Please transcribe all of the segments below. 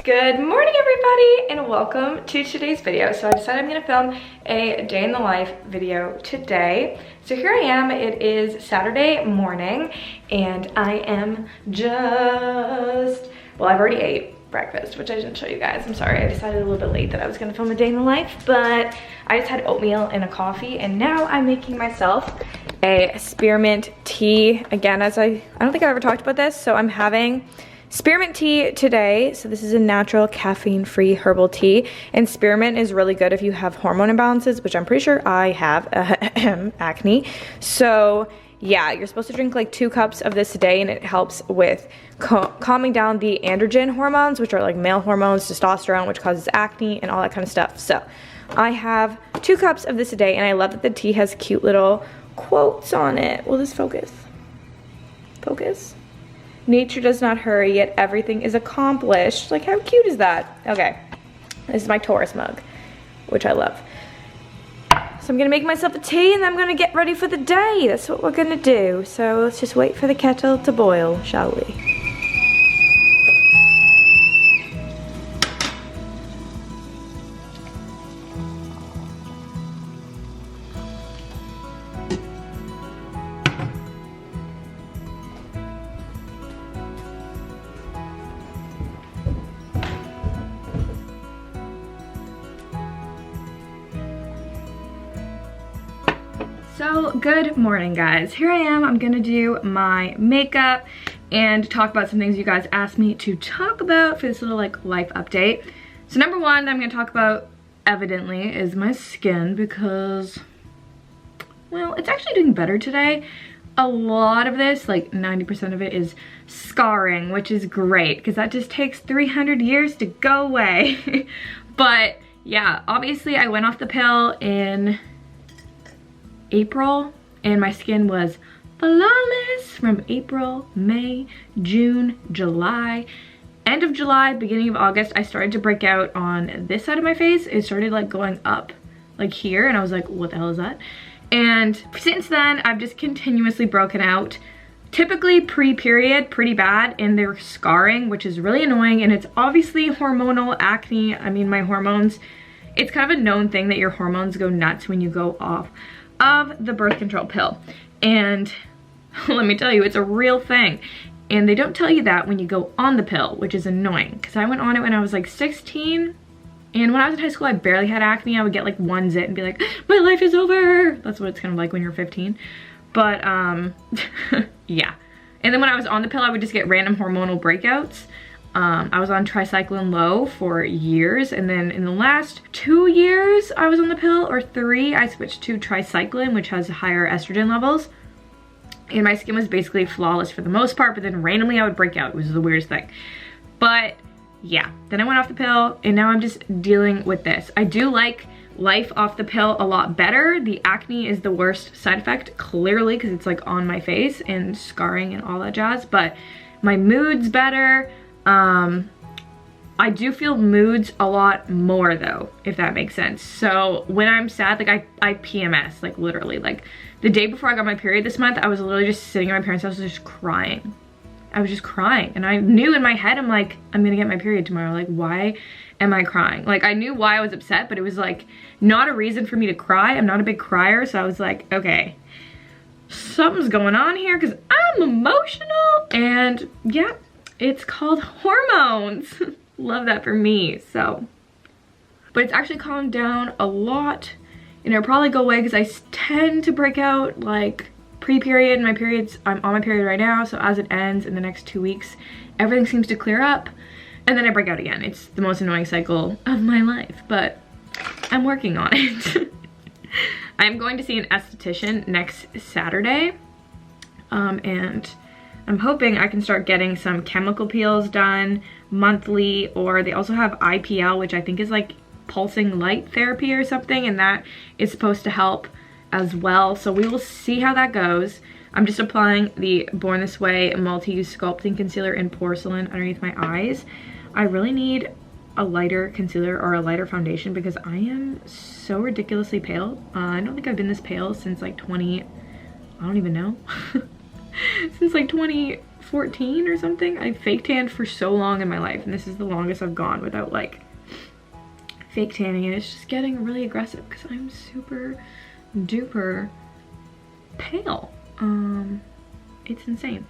Good morning everybody and welcome to today's video. So I decided I'm gonna film a day in the life video today. So here I am, it is Saturday morning and I am just, well, I've already ate breakfast, which I didn't show you guys. I'm sorry, I decided a little bit late that I was gonna film a day in the life, but I just had oatmeal and a coffee and now I'm making myself a spearmint tea. Again, I don't think I ever talked about this, so I'm having spearmint tea today. So this is a natural caffeine-free herbal tea, and spearmint is really good if you have hormone imbalances, which I'm pretty sure I have acne. So yeah, you're supposed to drink like 2 cups of this a day, and it helps with calming down the androgen hormones, which are like male hormones, testosterone, which causes acne and all that kind of stuff. So I have 2 cups of this a day, and I love that the tea has cute little quotes on it. Will this focus? Focus? Nature does not hurry, yet everything is accomplished. Like, how cute is that? Okay, this is my Taurus mug, which I love. So I'm gonna make myself a tea and I'm gonna get ready for the day. That's what we're gonna do. So let's just wait for the kettle to boil, shall we? So good morning guys, here I am. I'm gonna do my makeup and talk about some things you guys asked me to talk about for this little like life update. So number one that I'm gonna talk about evidently is my skin, because, well, it's actually doing better today. A lot of this, like 90% of it, is scarring, which is great because that just takes 300 years to go away. But yeah, obviously I went off the pill in April and my skin was flawless from April, May, June, July. End of July, beginning of August, I started to break out on this side of my face. It started like going up like here, and I was like, what the hell is that? And since then I've just continuously broken out, typically pre-period, pretty bad, and they're scarring, which is really annoying. And it's obviously hormonal acne. I mean, my hormones, it's kind of a known thing that your hormones go nuts when you go off of the birth control pill. And let me tell you, it's a real thing. And they don't tell you that when you go on the pill, which is annoying, because I went on it when I was like 16, and when I was in high school I barely had acne. I would get like one zit and be like, my life is over. That's what it's kind of like when you're 15. But yeah. And then when I was on the pill I would just get random hormonal breakouts. I was on tricycline low for years, and then in the last 2 years I was on the pill, or 3, I switched to tricycline, which has higher estrogen levels, and my skin was basically flawless for the most part, but then randomly I would break out. It was the weirdest thing. But yeah, then I went off the pill and now I'm just dealing with this. I do like life off the pill a lot better. The acne is the worst side effect, clearly, because it's like on my face and scarring and all that jazz, but my mood's better. I do feel moods a lot more though, if that makes sense. So when I'm sad, like I PMS, like literally, like the day before I got my period this month, I was literally just sitting at my parents' house just crying. I was just crying, and I knew in my head, I'm like, I'm gonna get my period tomorrow. Like, why am I crying? Like, I knew why I was upset, but it was like not a reason for me to cry. I'm not a big crier, so I was like, okay, something's going on here because I'm emotional. And yeah, it's called hormones. Love that for me. So, but it's actually calmed down a lot, and it'll probably go away because I tend to break out like pre-period. My periods, I'm on my period right now, so as it ends in the next 2 weeks, everything seems to clear up, and then I break out again. It's the most annoying cycle of my life, but I'm working on it. I'm going to see an esthetician next Saturday, and I'm hoping I can start getting some chemical peels done monthly, or they also have IPL, which I think is like pulsing light therapy or something, and that is supposed to help as well. So we will see how that goes. I'm just applying the Born This Way multi-use sculpting concealer in porcelain underneath my eyes. I really need a lighter concealer or a lighter foundation because I am so ridiculously pale. I don't think I've been this pale since like I don't even know. Since like 20 14 or something. I fake tanned for so long in my life, and this is the longest I've gone without like fake tanning, and it's just getting really aggressive because I'm super duper pale. It's insane.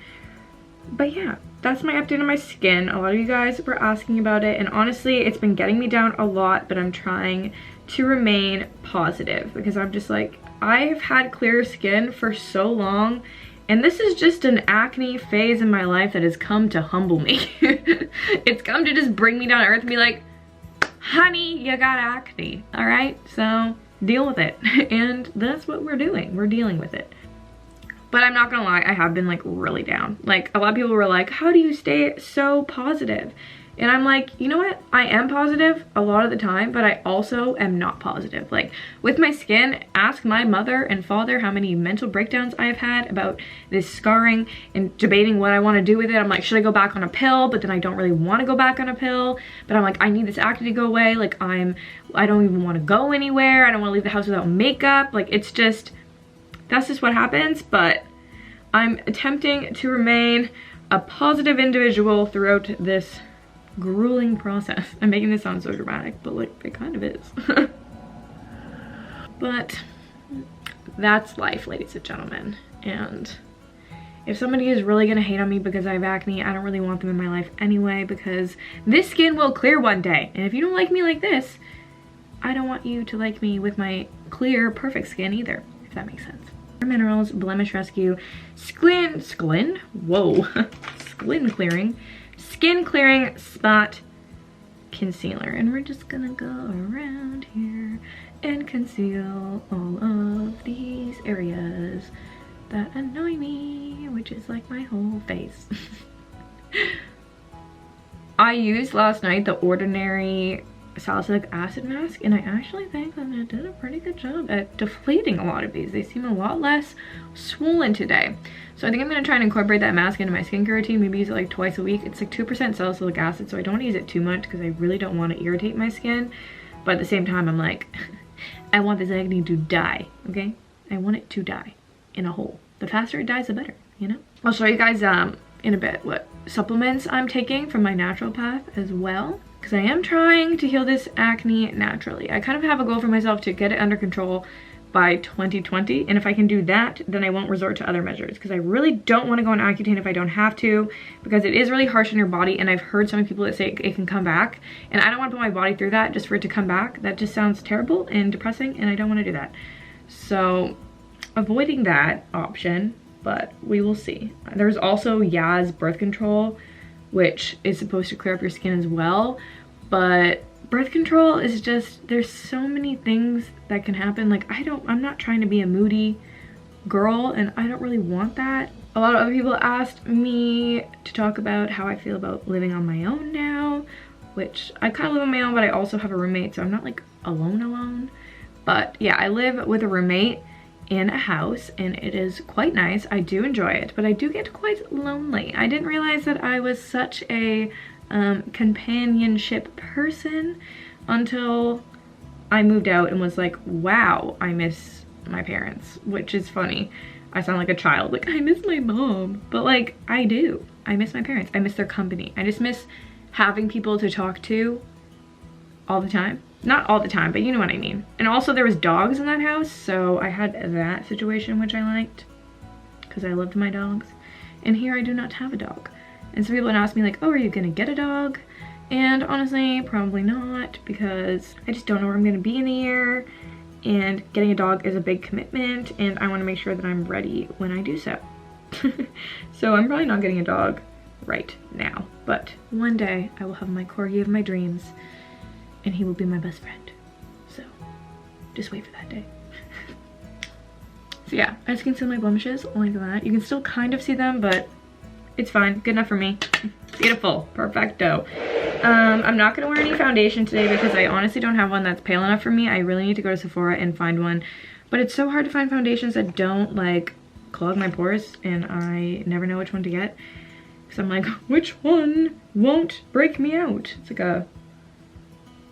But yeah, that's my update on my skin. A lot of you guys were asking about it, and honestly it's been getting me down a lot, but I'm trying to remain positive because I'm just like, I've had clear skin for so long, and this is just an acne phase in my life that has come to humble me. It's come to just bring me down to earth and be like, honey, you got acne, all right? So deal with it. And that's what we're doing. We're dealing with it. But I'm not gonna lie, I have been like really down. Like a lot of people were like, how do you stay so positive? And I'm like, you know what? I am positive a lot of the time, but I also am not positive. Like with my skin, ask my mother and father how many mental breakdowns I've had about this scarring and debating what I want to do with it. I'm like, should I go back on a pill? But then I don't really want to go back on a pill. But I'm like, I need this acne to go away. Like I don't even want to go anywhere. I don't want to leave the house without makeup. Like it's just, that's just what happens. But I'm attempting to remain a positive individual throughout this grueling process. I'm making this sound so dramatic, but like it kind of is. But that's life, ladies and gentlemen. And if somebody is really gonna hate on me because I have acne, I don't really want them in my life anyway, because this skin will clear one day. And if you don't like me like this, I don't want you to like me with my clear, perfect skin either, if that makes sense. Minerals, Blemish Rescue, skin clearing spot concealer, and we're just gonna go around here and conceal all of these areas that annoy me, which is like my whole face. I used last night the Ordinary salicylic acid mask, and I actually think that it did a pretty good job at deflating a lot of these. They seem a lot less swollen today. So I think I'm going to try and incorporate that mask into my skincare routine, maybe use it like twice a week. It's like 2% salicylic acid, so I don't want to use it too much because I really don't want to irritate my skin. But at the same time, I'm like, I want this acne to die, okay? I want it to die in a hole. The faster it dies, the better, you know? I'll show you guys in a bit what supplements I'm taking from my natural path as well, because I am trying to heal this acne naturally. I kind of have a goal for myself to get it under control by 2020, and if I can do that, then I won't resort to other measures, because I really don't want to go on Accutane if I don't have to, because it is really harsh on your body, and I've heard some people that say it can come back, and I don't want to put my body through that just for it to come back. That just sounds terrible and depressing, and I don't want to do that. So avoiding that option, but we will see. There's also Yaz birth control, which is supposed to clear up your skin as well, but birth control is just, there's so many things that can happen. Like I'm not trying to be a moody girl, and I don't really want that. A lot of other people asked me to talk about how I feel about living on my own now, which I kind of live on my own, but I also have a roommate, so I'm not like alone. But yeah, I live with a roommate in a house, and it is quite nice. I do enjoy it, but I do get quite lonely. I didn't realize that I was such a companionship person until I moved out and was like, wow, I miss my parents, which is funny. I sound like a child, like I miss my mom, but like I do. I miss my parents. I miss their company. I just miss having people to talk to all the time. Not all the time, but you know what I mean. And also there was dogs in that house, so I had that situation, which I liked because I loved my dogs. And here I do not have a dog. And so people would ask me like, oh, are you gonna get a dog? And honestly, probably not, because I just don't know where I'm gonna be in a year, and getting a dog is a big commitment, and I want to make sure that I'm ready when I do so. So I'm probably not getting a dog right now, but one day I will have my corgi of my dreams, and he will be my best friend. So just wait for that day. So yeah, I just conceal my blemishes like that. You can still kind of see them, but it's fine. Good enough for me. Beautiful. Perfecto. I'm not gonna wear any foundation today because I honestly don't have one that's pale enough for me. I really need to go to Sephora and find one, but it's so hard to find foundations that don't like clog my pores, and I never know which one to get because I'm like, which one won't break me out? It's like a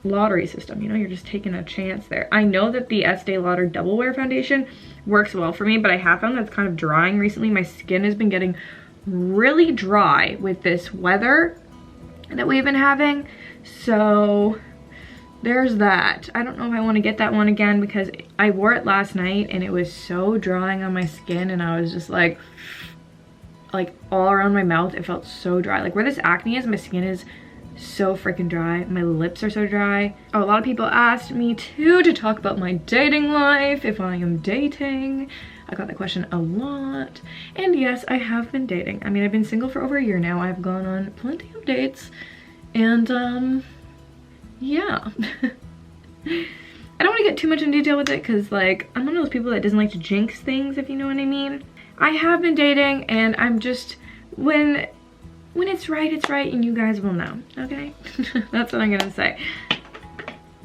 lottery system, you know, you're just taking a chance there. I know that the Estee Lauder Double Wear foundation works well for me, but I have found that's kind of drying recently. My skin has been getting really dry with this weather that we've been having. So there's that. I don't know if I want to get that one again because I wore it last night and it was so drying on my skin, and I was just like all around my mouth, it felt so dry. Like where this acne is, my skin is so freaking dry. My lips are so dry. Oh, a lot of people asked me too to talk about my dating life, if I am dating. I got that question a lot. And yes, I have been dating. I mean, I've been single for over a year now. I've gone on plenty of dates. And yeah. I don't want to get too much in detail with it because like I'm one of those people that doesn't like to jinx things, if you know what I mean. I have been dating, and I'm just, when it's right, and you guys will know, okay? That's what I'm gonna say.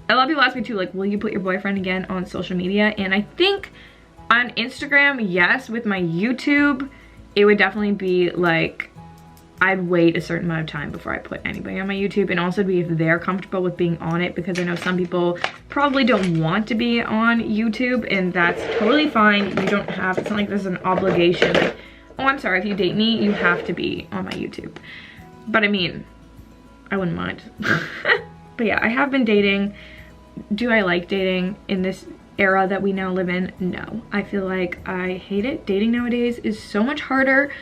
A lot of people ask me too, like, will you put your boyfriend again on social media? And I think on Instagram, yes. With my YouTube, it would definitely be like, I'd wait a certain amount of time before I put anybody on my YouTube, and also be if they're comfortable with being on it, because I know some people probably don't want to be on YouTube, and that's totally fine. You don't have, it's not like there's an obligation. Like, oh, I'm sorry, if you date me, you have to be on my YouTube. But I mean, I wouldn't mind. But yeah, I have been dating. Do I like dating in this era that we now live in? No. I feel like I hate it. Dating nowadays is so much harder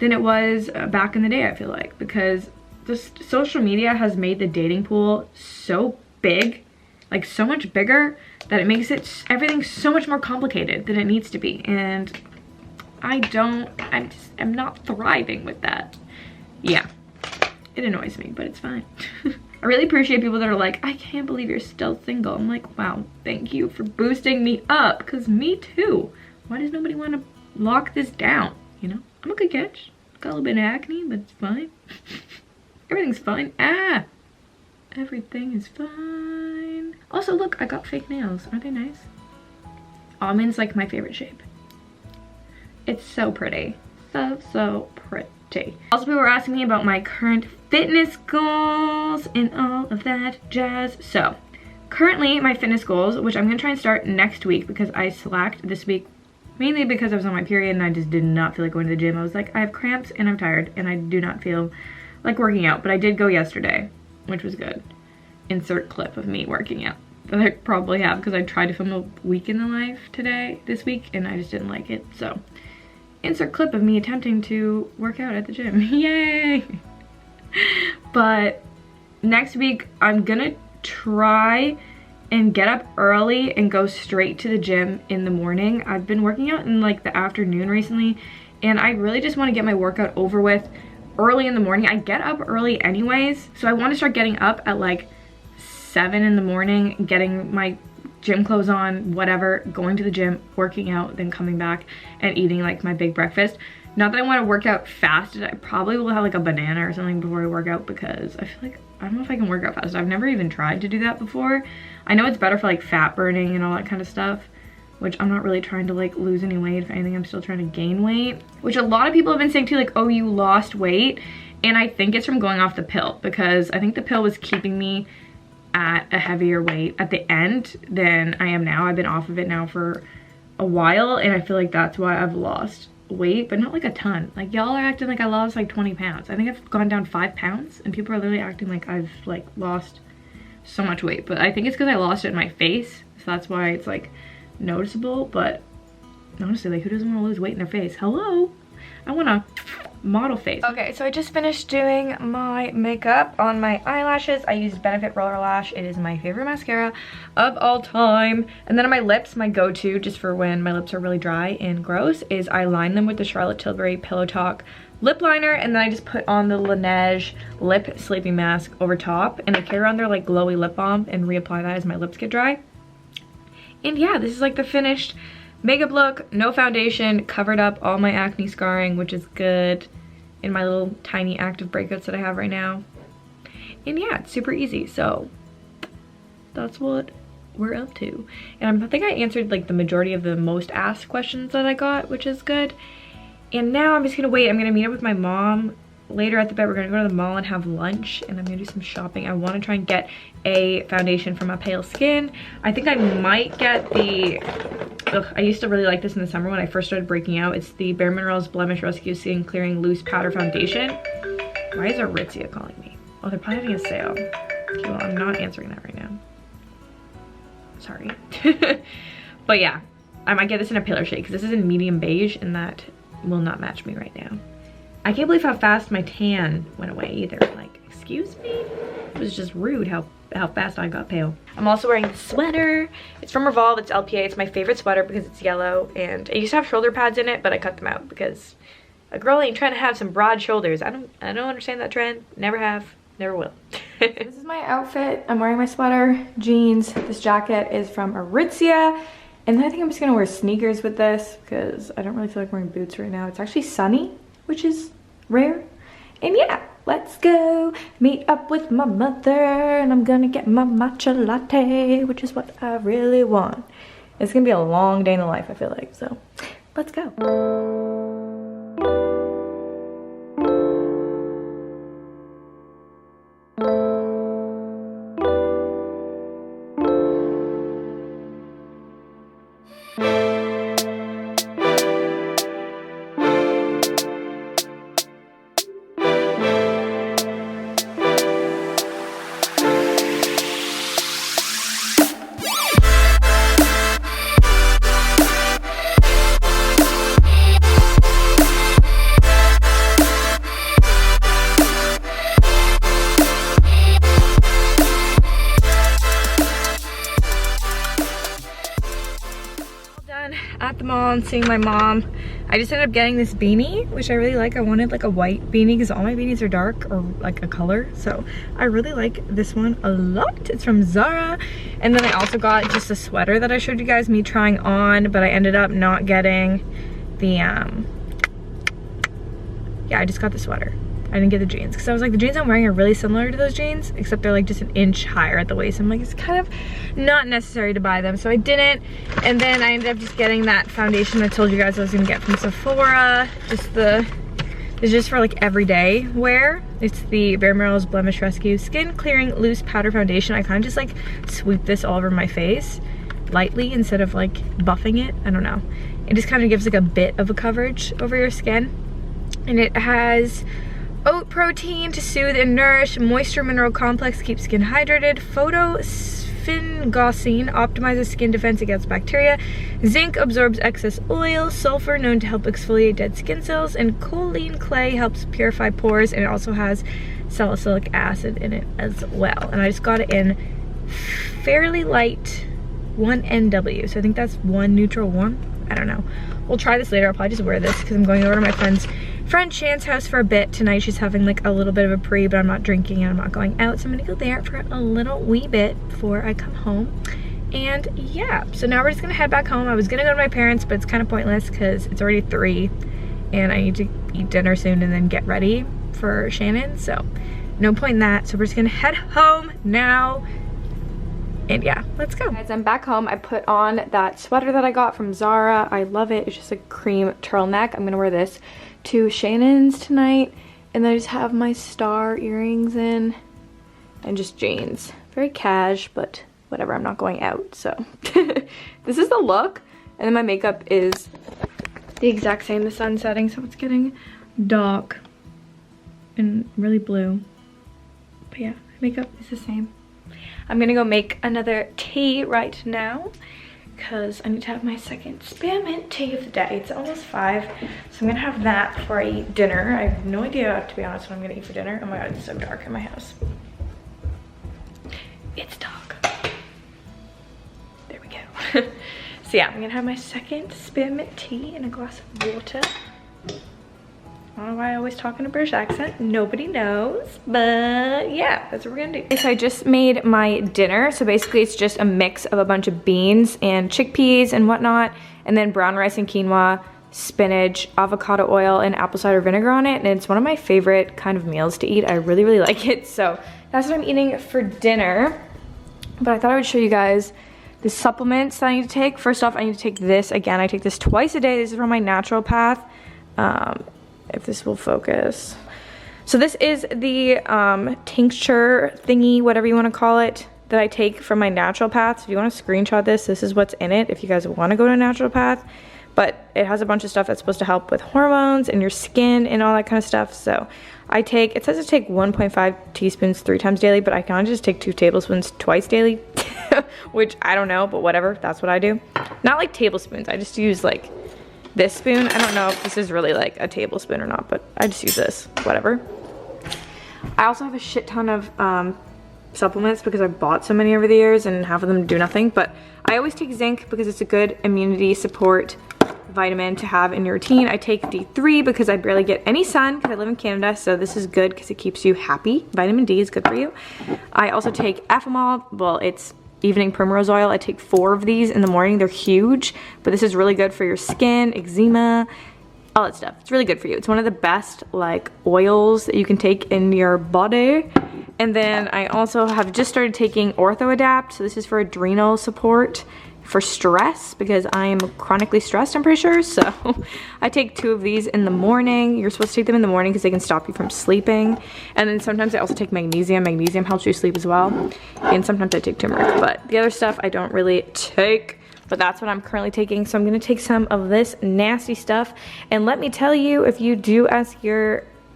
than it was back in the day, I feel like, because just social media has made the dating pool so big, like so much bigger, that it makes it everything so much more complicated than it needs to be. And I'm not thriving with that. Yeah, it annoys me, but it's fine. I really appreciate people that are like, I can't believe you're still single. I'm like, wow, thank you for boosting me up, because me too. Why does nobody want to lock this down, you know? I'm a good catch. Got a little bit of acne, but it's fine. Everything's fine. Ah! Everything is fine. Also, look, I got fake nails. Aren't they nice? Almond's like my favorite shape. It's so pretty. So pretty. Also, people were asking me about my current fitness goals and all of that jazz. So, currently my fitness goals, which I'm gonna try and start next week because I slacked this week, mainly because I was on my period and I just did not feel like going to the gym. I was like, I have cramps and I'm tired and I do not feel like working out. But I did go yesterday, which was good. Insert clip of me working out that I probably have because I tried to film a week in the life this week, and I just didn't like it. So, insert clip of me attempting to work out at the gym. Yay! But next week, I'm gonna try and get up early and go straight to the gym in the morning. I've been working out in like the afternoon recently, and I really just want to get my workout over with early in the morning. I get up early anyways, so I want to start getting up at like 7 in the morning, getting my gym clothes on, whatever, going to the gym, working out, then coming back and eating like my big breakfast. Not that I want to work out fast. I probably will have like a banana or something before I work out, because I feel like I don't know if I can work out fast. I've never even tried to do that before. I know it's better for like fat burning and all that kind of stuff, which I'm not really trying to like lose any weight. If anything, I'm still trying to gain weight, which a lot of people have been saying too, like, oh, you lost weight. And I think it's from going off the pill, because I think the pill was keeping me at a heavier weight at the end than I am now. I've been off of it now for a while, and I feel like that's why I've lost weight, but not like a ton. Like, y'all are acting like I lost like 20 pounds. I think I've gone down 5 pounds, and people are literally acting like I've like lost so much weight. But I think it's because I lost it in my face, so that's why it's like noticeable. But honestly, like, who doesn't want to lose weight in their face? Hello, I want to model face. Okay, so I just finished doing my makeup on my eyelashes. I used Benefit Roller Lash. It is my favorite mascara of all time. And then on my lips, my go-to just for when my lips are really dry and gross is I line them with the Charlotte Tilbury Pillow Talk lip liner, and then I just put on the Laneige lip sleeping mask over top, and I carry around their like glowy lip balm and reapply that as my lips get dry. And yeah, this is like the finished makeup look. No foundation, covered up all my acne scarring, which is good, in my little tiny active breakouts that I have right now. And yeah, it's super easy. So that's what we're up to. And I think I answered like the majority of the most asked questions that I got, which is good. And now I'm just gonna wait. I'm gonna meet up with my mom later at the bed, we're gonna go to the mall and have lunch, and I'm gonna do some shopping. I wanna try and get a foundation for my pale skin. I think I might get the, I used to really like this in the summer when I first started breaking out. It's the Bare Minerals Blemish Rescue Skin Clearing Loose Powder Foundation. Why is Aritzia calling me? Oh, they're probably having a sale. Okay, well, I'm not answering that right now. Sorry. But yeah, I might get this in a paler shade because this is in medium beige and that will not match me right now. I can't believe how fast my tan went away either. Like, excuse me? It was just rude how fast I got pale. I'm also wearing this sweater. It's from Revolve, it's LPA. It's my favorite sweater because it's yellow, and it used to have shoulder pads in it, but I cut them out because a girl ain't trying to have some broad shoulders. I don't understand that trend. Never have, never will. This is my outfit. I'm wearing my sweater, jeans. This jacket is from Aritzia. And then I think I'm just gonna wear sneakers with this because I don't really feel like wearing boots right now. It's actually sunny, which is rare. And yeah, let's go meet up with my mother, and I'm gonna get my matcha latte, which is what I really want. It's gonna be a long day in the life, I feel like, so let's go. At the mall and seeing my mom. I just ended up getting this beanie, which I really like. I wanted like a white beanie because all my beanies are dark or like a color, so I really like this one a lot. It's from Zara. And then I also got just a sweater that I showed you guys me trying on, but I ended up not getting the yeah, I just got the sweater. I didn't get the jeans because I was like, the jeans I'm wearing are really similar to those jeans, except they're like just an inch higher at the waist. I'm like, it's kind of not necessary to buy them, so I didn't. And then I ended up just getting that foundation I told you guys I was gonna get from Sephora. It's just for like everyday wear. It's the Bare Minerals Blemish Rescue Skin Clearing Loose Powder Foundation. I kind of just like sweep this all over my face lightly instead of like buffing it. I don't know. It just kind of gives like a bit of a coverage over your skin. And it has oat protein to soothe and nourish, moisture mineral complex keeps skin hydrated, photosphingosine optimizes skin defense against bacteria, zinc absorbs excess oil, sulfur known to help exfoliate dead skin cells, and choline clay helps purify pores, and it also has salicylic acid in it as well. And I just got it in fairly light 1NW, so I think that's 1 neutral warm. I don't know. We'll try this later. I'll probably just wear this because I'm going over to my friend Shan's house for a bit tonight. She's having like a little bit of a pre, but I'm not drinking and I'm not going out, so I'm gonna go there for a little wee bit before I come home. And yeah, so now we're just gonna head back home. I was gonna go to my parents, but it's kind of pointless because it's already 3 and I need to eat dinner soon and then get ready for Shannon, so no point in that. So we're just gonna head home now. And yeah, let's go. Guys, I'm back home. I put on that sweater that I got from Zara. I love it. It's just a cream turtleneck. I'm gonna wear this to Shannon's tonight. And then I just have my star earrings in and just jeans. Very cash, but whatever, I'm not going out, so. This is the look. And then my makeup is the exact same. The sun's setting, so it's getting dark and really blue. But yeah, makeup is the same. I'm gonna go make another tea right now because I need to have my second spearmint tea of the day. It's almost 5, so I'm gonna have that before I eat dinner. I have no idea, to be honest, what I'm gonna eat for dinner. Oh my god, it's so dark in my house. It's dark. There we go. So yeah, I'm gonna have my second spearmint tea and a glass of water. I don't know why I always talk in a British accent. Nobody knows, but yeah, that's what we're gonna do. So I just made my dinner. So basically it's just a mix of a bunch of beans and chickpeas and whatnot, and then brown rice and quinoa, spinach, avocado oil, and apple cider vinegar on it. And it's one of my favorite kind of meals to eat. I really, really like it. So that's what I'm eating for dinner. But I thought I would show you guys the supplements that I need to take. First off, I need to take this again. I take this twice a day. This is from my natural path. If this will focus. So this is the tincture thingy, whatever you want to call it, that I take from my naturopath. So if you want to screenshot this, this is what's in it if you guys want to go to a naturopath. But it has a bunch of stuff that's supposed to help with hormones and your skin and all that kind of stuff. So I take, it says to take 1.5 teaspoons 3 times daily, but I kind of just take 2 tablespoons twice daily, which I don't know, but whatever, that's what I do. Not like tablespoons, I just use like this spoon. I don't know if this is really like a tablespoon or not, but I just use this, whatever. I also have a shit ton of supplements because I've bought so many over the years and half of them do nothing, but I always take zinc because it's a good immunity support vitamin to have in your routine. I take D3 because I barely get any sun because I live in Canada, so this is good because it keeps you happy. Vitamin D is good for you. I also take Effamol. Well, it's evening primrose oil. I take 4 of these in the morning. They're huge, but this is really good for your skin, eczema, all that stuff. It's really good for you. It's one of the best like oils that you can take in your body. And then I also have just started taking OrthoAdapt. So this is for adrenal support, for stress, because I am chronically stressed, I'm pretty sure. So I take 2 of these in the morning. You're supposed to take them in the morning because they can stop you from sleeping. And then sometimes I also take magnesium. Magnesium helps you sleep as well. And sometimes I take turmeric, but the other stuff I don't really take. But that's what I'm currently taking. So I'm gonna take some of this nasty stuff. And let me tell you, if you do ask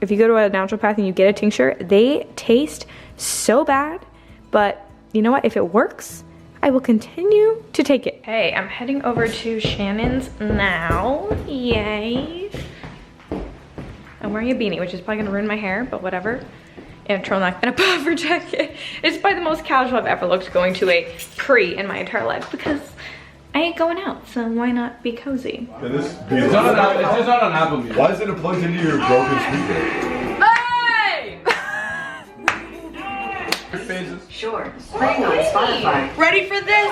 if you go to a naturopath and you get a tincture, they taste so bad. But you know what, if it works, I will continue to take it. Hey, I'm heading over to Shannon's now. Yay. I'm wearing a beanie, which is probably gonna ruin my hair, but whatever. And a turtleneck and a puffer jacket. It's probably the most casual I've ever looked going to a pre in my entire life because I ain't going out, so why not be cozy? Yeah, it's just not on Apple Music. Why is it plugged into your broken speaker? Sure. Playing on Spotify. Ready for this?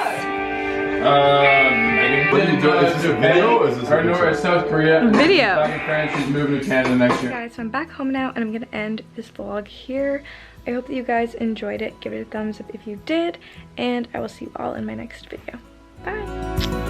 What are you doing? Is this a video or is this a picture? South Korea. Video. Back in France, she's moving to Canada next year. Guys, so I'm back home now and I'm gonna end this vlog here. I hope that you guys enjoyed it. Give it a thumbs up if you did, and I will see you all in my next video. Bye.